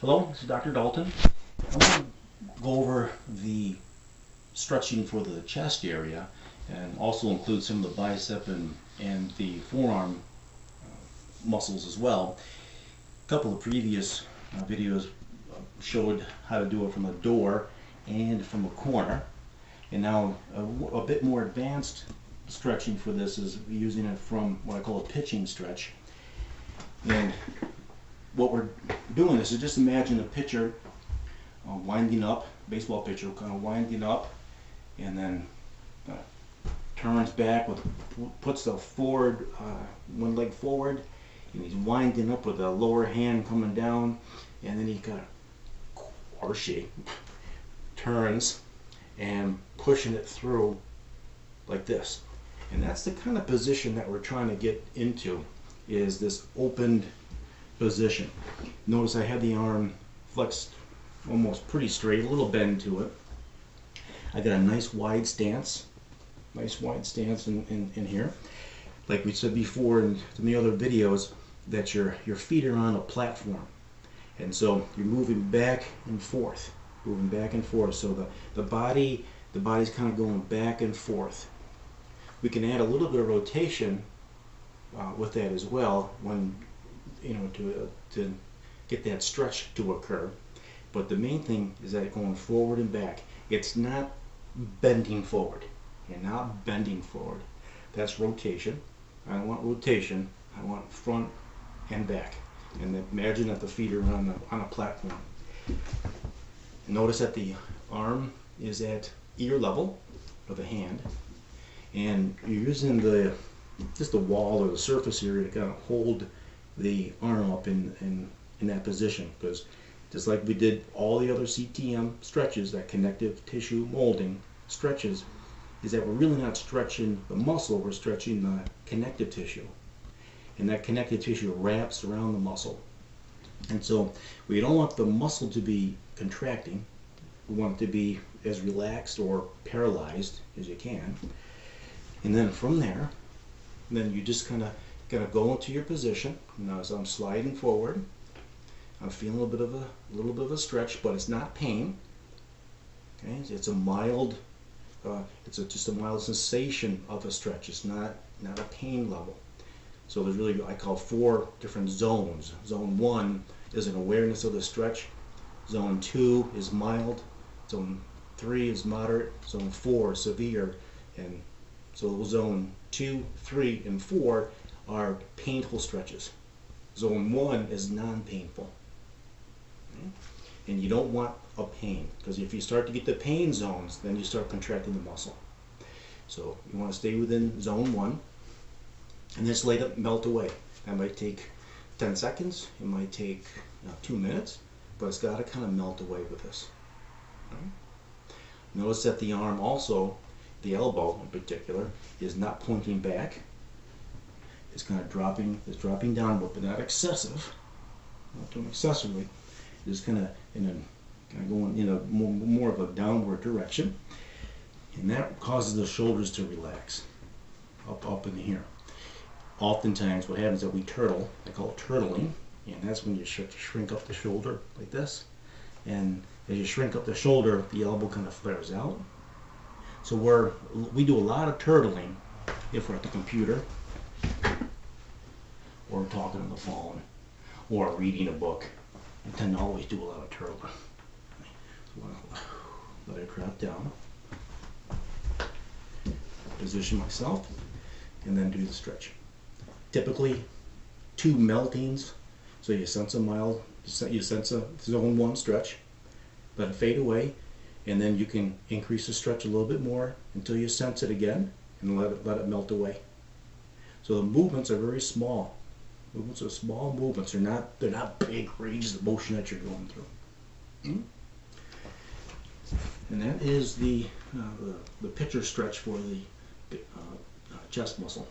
Hello, this is Dr. Dalton. I'm going to go over the stretching for the chest area and also include some of the bicep and the forearm muscles as well. A couple of previous videos showed how to do it from a door and from a corner. And now a bit more advanced stretching for this is using it from what I call a pitching stretch. And what we're doing is just imagine a pitcher winding up, baseball pitcher kind of winding up, and then turns back with, puts the forward, one leg forward, and he's winding up with the lower hand coming down, and then he kind of, or she, turns and pushing it through like this. And that's the kind of position that we're trying to get into, is this opened position. Notice I have the arm flexed almost pretty straight, a little bend to it. I got a nice wide stance in here. Like we said before in the other videos, that your feet are on a platform, and so you're moving back and forth, so the body's kind of going back and forth. We can add a little bit of rotation with that as well, when to get that stretch to occur. But the main thing is that going forward and back. It's not bending forward. You're not bending forward. That's rotation. I don't want rotation. I want front and back. And imagine that the feet are on a platform. Notice that the arm is at ear level of the hand, and you're using just the wall or the surface area to kind of hold the arm up in that position, because just like we did all the other CTM stretches, that connective tissue molding stretches, is that we're really not stretching the muscle, we're stretching the connective tissue, and that connective tissue wraps around the muscle. And so we don't want the muscle to be contracting, we want it to be as relaxed or paralyzed as you can. And then from there, then you just kind of go into your position. Now as I'm sliding forward, I'm feeling a little bit of a stretch, but it's not pain. Okay, it's a mild, just a mild sensation of a stretch. It's not a pain level. So there's really, I call 4 different zones. Zone 1 is an awareness of the stretch. Zone 2 is mild. Zone 3 is moderate. Zone 4 is severe. And so zone 2, 3, and 4 are painful stretches. Zone 1 is non-painful. Okay? And you don't want a pain, because if you start to get the pain zones, then you start contracting the muscle. So you want to stay within zone 1, and just let it melt away. That might take 10 seconds, it might take 2 minutes, but it's got to kind of melt away with this. Okay? Notice that the arm also, the elbow in particular, is not pointing back. It's kind of dropping downward, but not excessive, not too excessively. It's kind of going in a more of a downward direction, and that causes the shoulders to relax up in here. Oftentimes, what happens is that we turtle. I call it turtling, and that's when you shrink up the shoulder like this. And as you shrink up the shoulder, the elbow kind of flares out. So we do a lot of turtling if we're at the computer, or talking on the phone, or reading a book. I tend to always do a lot of turtling. So let it drop down, position myself, and then do the stretch. Typically 2 meltings, so you sense a zone 1 stretch, let it fade away, and then you can increase the stretch a little bit more until you sense it again, and let it melt away. So the movements are very small. Movements are small movements. They're not big ranges of motion that you're going through. And that is the pitcher stretch for the chest muscle.